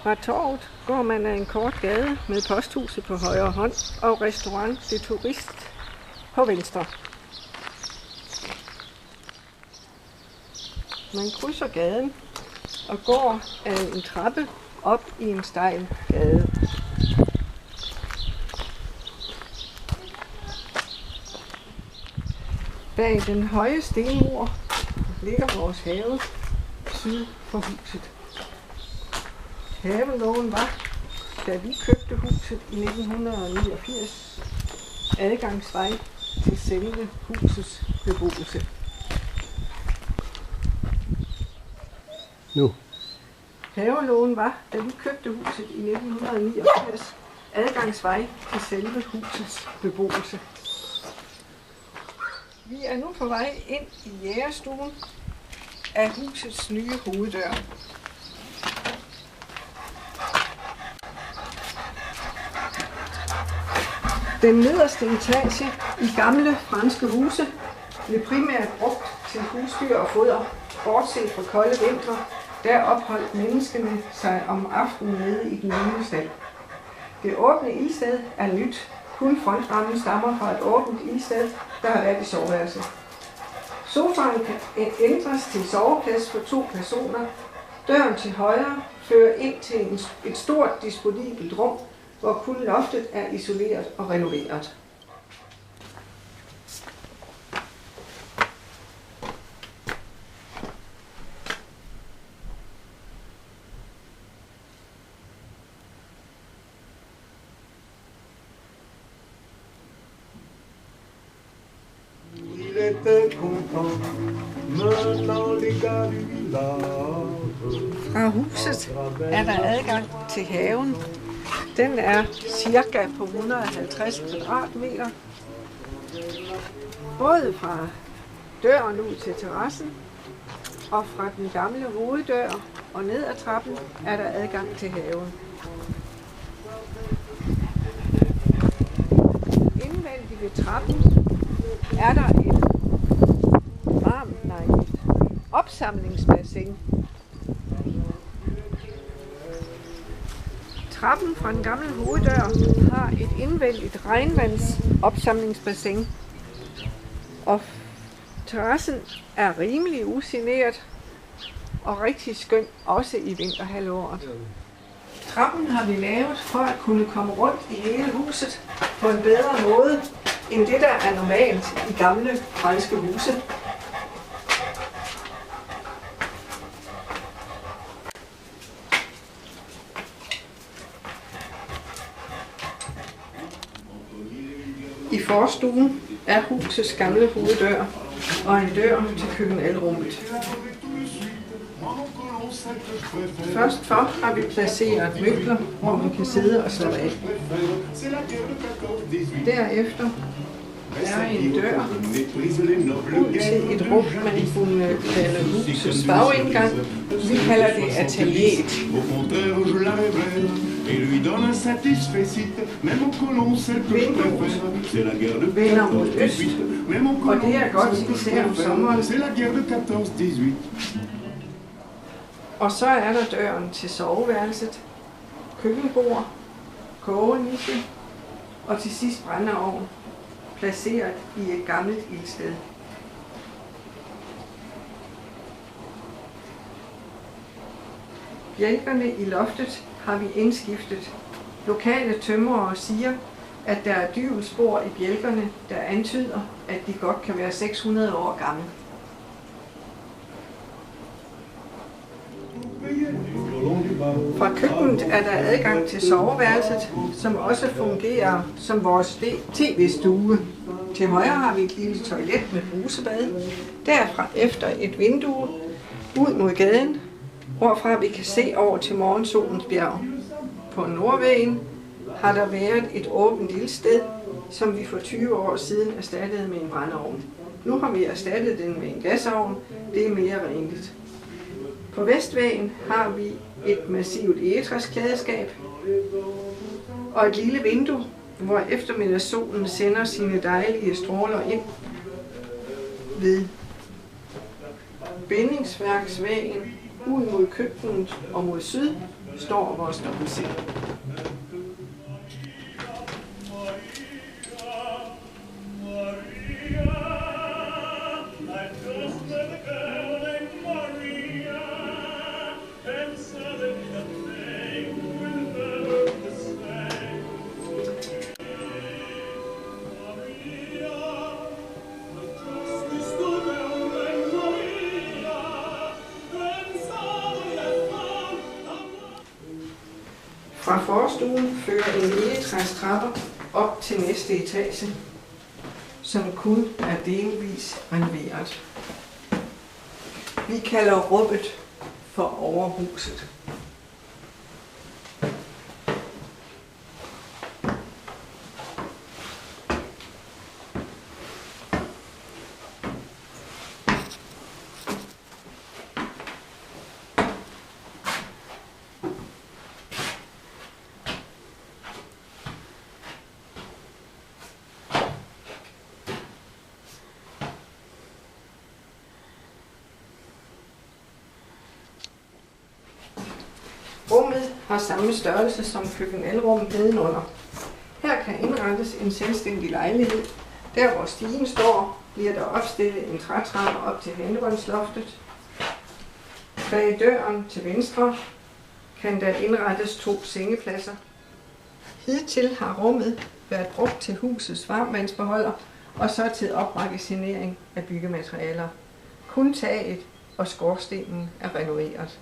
Fra torvet går man af en kort gade med posthuset på højre hånd og restaurant Det Turist på venstre. Man krydser gaden og går af en trappe op i en stejl gade. Bag den høje stenmur ligger vores have syd for huset. Havelågen var, da vi købte huset i 1989, adgangsvej til selve husets beboelse. Nu. Havelågen var, da vi købte huset i 1989, adgangsvej til selve husets beboelse. Vi er nu på vej ind i jægerstuen af husets nye hoveddør. Den nederste etage i gamle franske huse blev primært brugt til husdyr og foder. Bortset fra kolde vintre, der opholdt menneskene sig om aftenen nede i den lille stald. Det åbne ildsted er nyt. Kun frontrammen stammer fra et åbent ildsted, der har været i soveværelset. Sofaen kan ændres til soveplads for 2 personer. Døren til højre fører ind til et stort disponibelt rum, hvor kun loftet er isoleret og renoveret. Fra huset er der adgang til haven. Den er cirka på 150 kvadratmeter. Både fra døren ud til terrassen og fra den gamle hoveddør og ned ad trappen er der adgang til haven. Indvendigt ved trappen er der et opsamlingsbassin. Trappen fra den gamle hoveddør har et indvendigt regnvandsopsamlingsbassin, og terrassen er rimelig ugeneret og rigtig skøn, også i vinterhalvåret. Trappen har vi lavet for at kunne komme rundt i hele huset på en bedre måde, end det, der er normalt i gamle franske huse. I forstuen er husets gamle hoveddør og en dør til køkkenalrummet. Først for har vi placeret møbler, hvor man kan sidde og slappe af. Derefter er en dør ud til et rum, man kunne kalde husets bagindgang. Vi kalder det atelieret. Vinduet vender mod øst, og det er godt især om sommeren. Og så er der døren til soveværelset, køkkenbord, kogeniche og til sidst brændeovn, placeret i et gammelt ildsted. Bjælkerne i loftet har vi indskiftet. Lokale tømrere siger, at der er dyvelspor i bjælkerne, der antyder, at de godt kan være 600 år gamle. Fra køkkenet er der adgang til soveværelset, som også fungerer som vores tv-stue. Til højre har vi et lille toilet med brusebad. Derfra efter et vindue ud mod gaden, hvorfra vi kan se over til morgensolens bjerg. På nordvæggen har der været et åbent ildsted, som vi for 20 år siden erstattede med en brændeovn. Nu har vi erstattet den med en gasovn. Det er mere renligt. På vestvæggen har vi et massivt egetræsklædeskab og et lille vindue, hvor eftermiddagssolen sender sine dejlige stråler ind. Ved bindingsværksvæggen ud mod køkkenet og mod syd står vores dobbeltseng. Fra forstuen fører en egetræstrapper op til næste etage, som kun er delvis renoveret. Vi kalder rummet for overhuset. Rummet har samme størrelse som køkken-alrummet nedenunder. Her kan indrettes en selvstændig lejlighed. Der hvor stigen står, bliver der opstillet en trætrappe op til henderønsloftet. Bag døren til venstre kan der indrettes 2 sengepladser. Hidtil har rummet været brugt til husets varmvandsbeholder og så til opmagasinering af byggematerialer. Kun taget og skorstenen er renoveret.